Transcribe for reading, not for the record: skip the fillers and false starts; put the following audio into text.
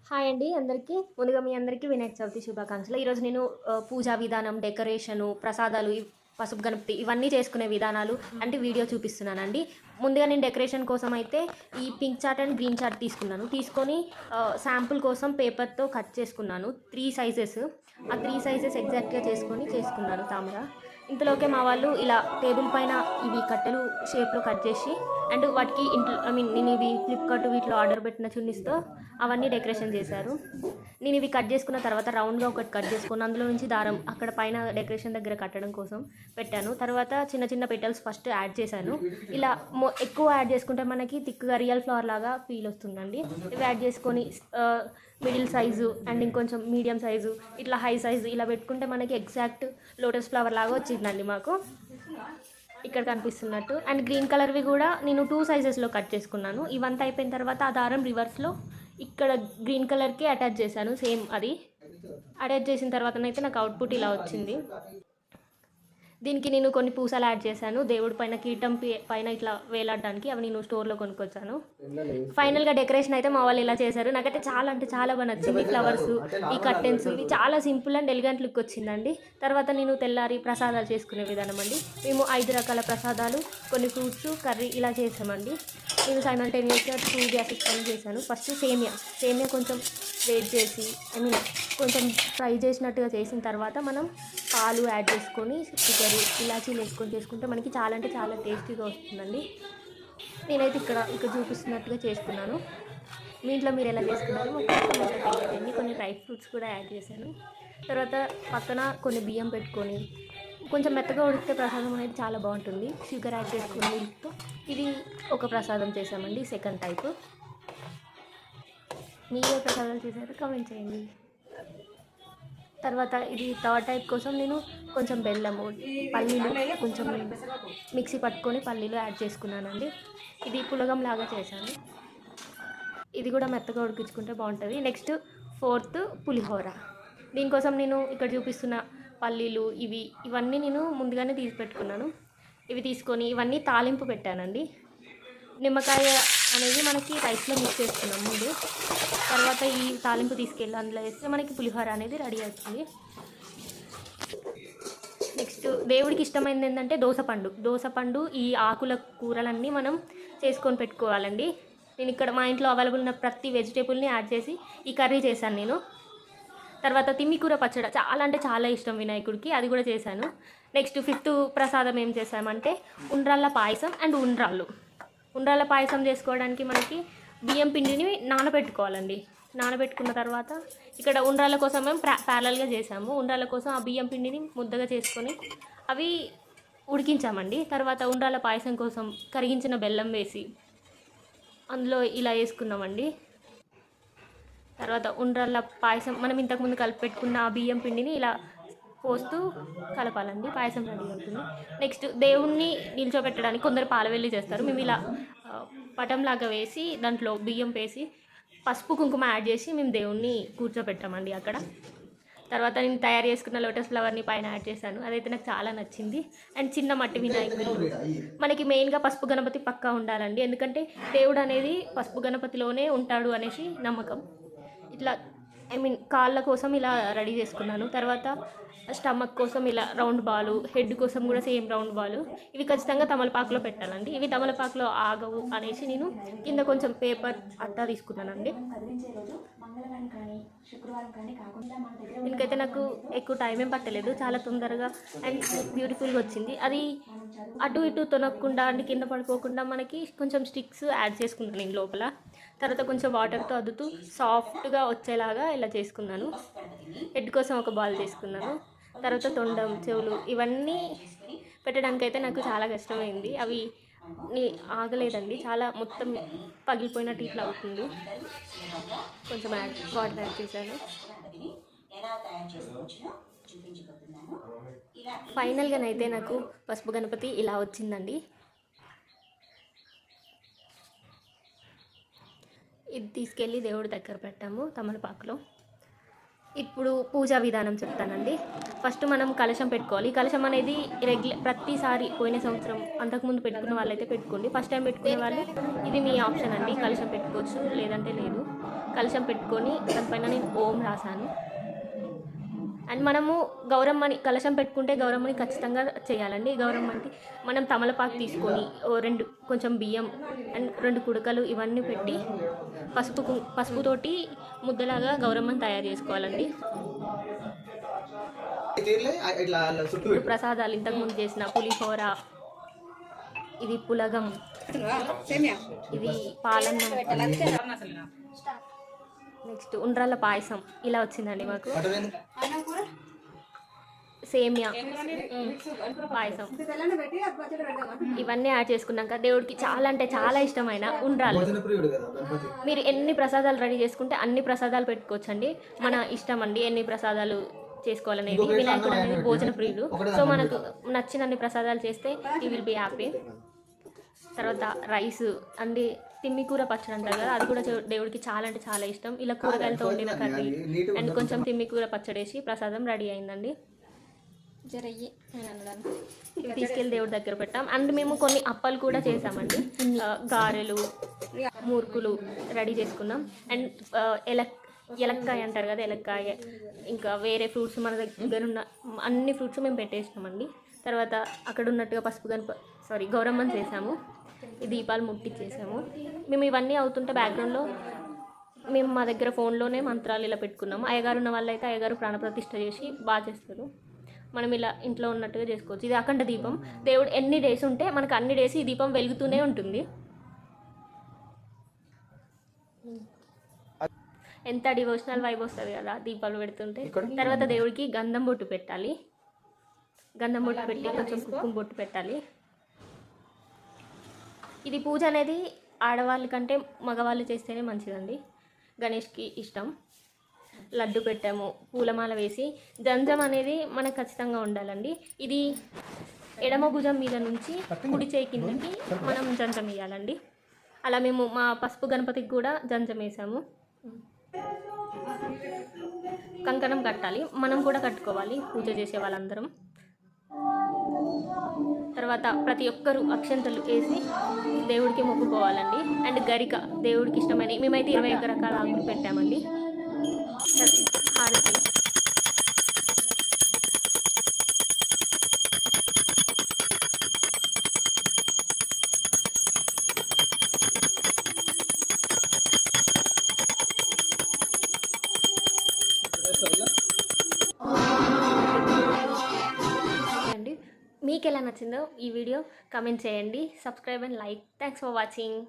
Hi అండి అందరికీ. ముందుగా మీ అందరికీ వినాయక చవితి శుభాకాంక్షలు. ఈరోజు నేను పూజా విధానం, డెకరేషను, ప్రసాదాలు, పసుపు గణపతి ఇవన్నీ చేసుకునే విధానాలు అంటే వీడియో చూపిస్తున్నానండి. ముందుగా నేను డెకరేషన్ కోసం అయితే ఈ pink chart and green chart తీసుకొని శాంపుల్ కోసం పేపర్తో కట్ చేసుకున్నాను 3 సైజెస్. ఆ 3 సైజెస్ ఎగ్జాక్ట్గా చేసుకున్నాను తామర. ఇంతలోకే మా వాళ్ళు ఇలా టేబుల్ పైన ఇవి కట్టెలు షేప్లో కట్ చేసి అండ్ వాటికి ఇంట్లో నేను ఇవి ఫ్లిప్కార్ట్ వీటిలో ఆర్డర్ పెట్టిన చున్నీస్తో అవన్నీ డెకరేషన్ చేశారు. నేను ఇవి కట్ చేసుకున్న తర్వాత రౌండ్గా ఒకటి కట్ చేసుకొని అందులో నుంచి దారం అక్కడ పైన డెకరేషన్ దగ్గర కట్టడం కోసం పెట్టాను. తర్వాత చిన్న చిన్న పెటల్స్ ఫస్ట్ యాడ్ చేశాను. ఇలా ఎక్కువ యాడ్ చేసుకుంటే మనకి థిక్గా రియల్ ఫ్లవర్ లాగా ఫీల్ వస్తుందండి. ఇవి యాడ్ చేసుకొని మిడిల్ సైజు అండ్ ఇంకొంచెం మీడియం సైజు ఇట్లా హై సైజు ఇలా పెట్టుకుంటే మనకి ఎగ్జాక్ట్ లోటస్ ఫ్లవర్ లాగా వచ్చిందండి మాకు ఇక్కడ కనిపిస్తున్నట్టు. అండ్ గ్రీన్ కలర్వి కూడా నేను 2 సైజెస్లో కట్ చేసుకున్నాను. ఇవంతా అయిపోయిన తర్వాత ఆ దారం రివర్స్లో ఇక్కడ గ్రీన్ కలర్కి అటాచ్ చేశాను. సేమ్ అది అటాచ్ చేసిన తర్వాతనైతే నాకు అవుట్పుట్ ఇలా వచ్చింది. దీనికి నేను కొన్ని పూసలు యాడ్ చేశాను దేవుడి పైన కీటం పైన ఇట్లా వేలాడడానికి. అవి నేను స్టోర్లో కొనుక్కొచ్చాను. ఫైనల్గా డెకరేషన్ అయితే మా వాళ్ళు ఇలా చేశారు. నాకైతే చాలా అంటే చాలా బాగా నచ్చింది. ఫ్లవర్స్, ఈ కర్టెన్స్ ఇవి చాలా సింపుల్ అండ్ ఎలిగెంట్ లుక్ వచ్చిందండి. తర్వాత నేను తెల్లారి ప్రసాదాలు చేసుకునే విధానం అండి. మేము 5 రకాల ప్రసాదాలు, కొన్ని ఫ్రూట్స్, కర్రీ ఇలా చేసామండి. నేను సైమల్టేనియస్గా 2 గ్యాసెస్ పని చేశాను. ఫస్ట్ సేమియా కొంచెం వేట్ చేసి కొంచెం ఫ్రై చేసినట్టుగా చేసిన తర్వాత మనం పాలు యాడ్ చేసుకొని షుగర్, ఇలాచీలు వేసుకొని చేసుకుంటే మనకి చాలా అంటే చాలా టేస్టీగా వస్తుందండి. నేనైతే ఇక్కడ చూపిస్తున్నట్టుగా చేసుకున్నాను. మీ ఇంట్లో మీరు ఎలా చేసుకున్నారు కొన్ని డ్రై ఫ్రూట్స్ కూడా యాడ్ చేశాను. తర్వాత పక్కన కొన్ని బియ్యం పెట్టుకొని కొంచెం మెత్తగా ఉడికితే ప్రసాదం అనేది చాలా బాగుంటుంది. షుగర్ యాడ్ చేసుకుని మిల్క్తో ఇది ఒక ప్రసాదం చేసామండి, సెకండ్ టైప్. మీరే ప్రసాదాలు చేశారు కామెంట్ చేయండి. తర్వాత ఇది థర్డ్ టైప్ కోసం నేను కొంచెం బెల్లము, పల్లీలు కొంచెం మిక్సీ పట్టుకొని పల్లీలు యాడ్ చేసుకున్నానండి. ఇది పులగం లాగా చేశాను. ఇది కూడా మెత్తగా ఉడికించుకుంటే బాగుంటుంది. నెక్స్ట్ ఫోర్త్ పులిహోర. దీనికోసం నేను ఇక్కడ చూపిస్తున్న పల్లీలు ఇవన్నీ నేను ముందుగానే తీసి పెట్టుకున్నాను. ఇవి తీసుకొని ఇవన్నీ తాలింపు పెట్టానండి. నిమ్మకాయ అనేది మనకి రైస్లో మిక్స్ చేసుకున్నాం ముందు. తర్వాత ఈ తాలింపు తీసుకెళ్ళి అందులో వేస్తే మనకి పులిహోర అనేది రెడీ అవుతుంది. నెక్స్ట్ దేవుడికి ఇష్టమైనది ఏంటంటే దోసపండు. ఈ ఆకుల కూరలన్నీ మనం చేసుకొని పెట్టుకోవాలండి. నేను ఇక్కడ మా ఇంట్లో అవైలబుల్ ఉన్న ప్రతి వెజిటేబుల్ని యాడ్ చేసి ఈ కర్రీ చేశాను నేను. తర్వాత తిమ్మికూర పచ్చడి చాలా అంటే చాలా ఇష్టం వినాయకుడికి, అది కూడా చేశాను. నెక్స్ట్ ఫిఫ్త్ ప్రసాదం ఏం చేశామంటే ఉండ్రాళ్ళ పాయసం అండ్ ఉండ్రాళ్ళ పాయసం చేసుకోవడానికి మనకి బియ్యం పిండిని నానబెట్టుకోవాలండి. నానబెట్టుకున్న తర్వాత ఇక్కడ ఉండ్రాళ్ళ కోసం మేము ప్యారలల్గా చేసాము. ఉండ్రాళ్ళ కోసం ఆ బియ్యం పిండిని ముద్దగా చేసుకొని అవి ఉడికించామండి. తర్వాత ఉండ్రాళ్ళ పాయసం కోసం కరిగించిన బెల్లం వేసి అందులో ఇలా వేసుకున్నామండి. తర్వాత ఉండ్రాళ్ళ పాయసం మనం ఇంతకుముందు కలిపి పెట్టుకున్న ఆ బియ్యం పిండిని ఇలా పోస్తూ కలపాలండి, పాయసం రెడీ అవుతుంది. నెక్స్ట్ దేవుణ్ణి నిల్చోబెట్టడానికి కొందరు పాలవెల్లి చేస్తారు. మేము ఇలా పటంలాగా వేసి దాంట్లో బియ్యం వేసి పసుపు కుంకుమ యాడ్ చేసి మేము దేవుణ్ణి కూర్చోబెట్టామండి అక్కడ. తర్వాత నేను తయారు చేసుకున్న లోటస్ ఫ్లవర్ని పైన యాడ్ చేశాను. అదైతే నాకు చాలా నచ్చింది. అండ్ చిన్న మట్టి వినాయకుడు. మనకి మెయిన్గా పసుపు గణపతి పక్కా ఉండాలండి, ఎందుకంటే దేవుడు అనేది పసుపు గణపతిలోనే ఉంటాడు అనేసి నమ్మకం. ఇట్లా కాళ్ళ కోసం ఇలా రెడీ చేసుకున్నాను. తర్వాత స్టమక్ కోసం ఇలా రౌండ్ బాలు, హెడ్ కోసం కూడా సేమ్ రౌండ్ బాలు. ఇవి ఖచ్చితంగా తమలపాకులో పెట్టాలండి. ఇవి తమలపాకులో ఆగవు అనేసి నేను కింద కొంచెం పేపర్ అట్టా తీసుకున్నానండి. దీనికైతే నాకు ఎక్కువ టైం ఏం పట్టలేదు, చాలా తొందరగా అండ్ బ్యూటిఫుల్గా వచ్చింది. అది అటు ఇటు తొనకుండా అండ్ కింద పడిపోకుండా మనకి కొంచెం స్టిక్స్ యాడ్ చేసుకున్నాను నేను లోపల. తర్వాత కొంచెం వాటర్తో అద్దుతూ సాఫ్ట్గా వచ్చేలాగా ఇలా చేసుకున్నాను. హెడ్ కోసం ఒక బాల్ చేసుకున్నాను. తర్వాత తొండం, చెవులు ఇవన్నీ పెట్టడానికైతే నాకు చాలా కష్టమైంది. అవి ఆగలేదండి, చాలా మొత్తం పగిలిపోయినట్టు ఇట్లా అవుతుంది. కొంచెం వాటర్ యాడ్ చేశాను. ఫైనల్గానైతే నాకు పసుపు గణపతి ఇలా వచ్చిందండి. ఇది తీసుకెళ్ళి దేవుడి దగ్గర పెట్టాము తమలపాకులో. ఇప్పుడు పూజా విధానం చెప్తానండి. ఫస్ట్ మనం కలశం పెట్టుకోవాలి. కలశం అనేది ప్రతిసారి పోయిన సంవత్సరం అంతకుముందు పెట్టుకున్న వాళ్ళైతే పెట్టుకోండి. ఫస్ట్ టైం పెట్టుకునే వాళ్ళు ఇది మీ ఆప్షన్ అండి. కలశం పెట్టుకోవచ్చు, లేదంటే లేదు. కలశం పెట్టుకొని దానిపైన నేను ఓం రాశాను. అండ్ మనము గౌరమ్మని కలశం పెట్టుకుంటే గౌరమ్మని ఖచ్చితంగా చేయాలండి. గౌరమ్మకి మనం తమలపాకు తీసుకొని కొంచెం బియ్యం అండ్ 2 కుడకలు ఇవన్నీ పెట్టి పసుపుతోటి ముద్దలాగా గౌరమ్మని తయారు చేసుకోవాలండి. ఇప్పుడు ప్రసాదాలు ఇంతకుముందు చేసిన పులిహోర, ఇది పులగం, ఇది పాలన్నం, నెక్స్ట్ ఉండ్రాళ్ళ పాయసం ఇలా వచ్చిందండి మాకు. సేమియా పాయసం ఇవన్నీ యాడ్ చేసుకున్నాక దేవుడికి చాలా అంటే చాలా ఇష్టమైన ఉండ్రాళ్ళు. మీరు ఎన్ని ప్రసాదాలు రెడీ చేసుకుంటే అన్ని ప్రసాదాలు పెట్టుకోవచ్చండి. మన ఇష్టం అండి ఎన్ని ప్రసాదాలు చేసుకోవాలనేది. వినాయకుడు అనేది భోజన ప్రియుడు. సో మనకు నచ్చినన్ని ప్రసాదాలు చేస్తే ఈ విల్ బి హ్యాపీ. తర్వాత రైస్ అండి, తిమ్మికూర పచ్చడి అంటారు కదా, అది కూడా దేవుడికి చాలా అంటే చాలా ఇష్టం. ఇలా కూరగాయలతో వండిన కర్రీ అండ్ కొంచెం తిమ్మికూర పచ్చడి వేసి ప్రసాదం రెడీ అయిందండి. ఇవి తీసుకెళ్ళి దేవుడి దగ్గర పెట్టాం. అండ్ మేము కొన్ని అప్పాలు కూడా చేసామండి. గారెలు, మురుకులు రెడీ చేసుకున్నాం. అండ్ ఎలక్కాయ అంటారు కదా, ఎలక్కాయ, ఇంకా వేరే ఫ్రూట్స్ మన దగ్గర ఉన్న అన్ని ఫ్రూట్స్ మేము పెట్టేసినామండి. తర్వాత అక్కడ ఉన్నట్టుగా గౌరమ్మని చేసాము. ఈ దీపాలు ముట్టించేసాము. మేము ఇవన్నీ అవుతుంటే బ్యాక్గ్రౌండ్లో మేము మా దగ్గర ఫోన్లోనే మంత్రాలు ఇలా పెట్టుకున్నాము. అయ్యగారు ఉన్న వాళ్ళైతే అయ్యగారు ప్రాణప్రతిష్ఠ చేసి బాగా చేస్తారు. మనం ఇలా ఇంట్లో ఉన్నట్టుగా చేసుకోవచ్చు. ఇది అఖండ దీపం. దేవుడు ఎన్ని డేస్ ఉంటే మనకు అన్ని డేస్ ఈ దీపం వెలుగుతూనే ఉంటుంది. ఎంత డివోషనల్ వైబ్ వస్తుంది కదా దీపాలు పెడుతుంటే. తర్వాత దేవుడికి గంధం బొట్టు పెట్టాలి. గంధం బొట్టు పెట్టి కొంచెం కుంకుమ బొట్టు పెట్టాలి. ఇది పూజ అనేది ఆడవాళ్ళ కంటే మగవాళ్ళు చేస్తేనే మంచిదండి. గణేష్కి ఇష్టం. లడ్డు పెట్టాము, పూలమాల వేసి. జంజం అనేది మనకు ఖచ్చితంగా ఉండాలండి. ఇది ఎడమ భుజం మీద నుంచి కుడి చేయి కిందకి మనం జంజం వేయాలండి. అలా మేము మా పసుపు గణపతికి కూడా జంజం వేసాము. కంకణం కట్టాలి, మనం కూడా కట్టుకోవాలి పూజ చేసే వాళ్ళందరం. తర్వాత ప్రతి ఒక్కరూ అక్షంతలు వేసి దేవుడికి మొక్కుకోవాలండి. అండ్ గరిక దేవుడికి ఇష్టమని మేమైతే 21 రకాల ఆకులు పెట్టామండి. హారతి, మీకు ఎలా నచ్చిందో ఈ వీడియో కామెంట్ చేయండి. Subscribe and like. Thanks for watching.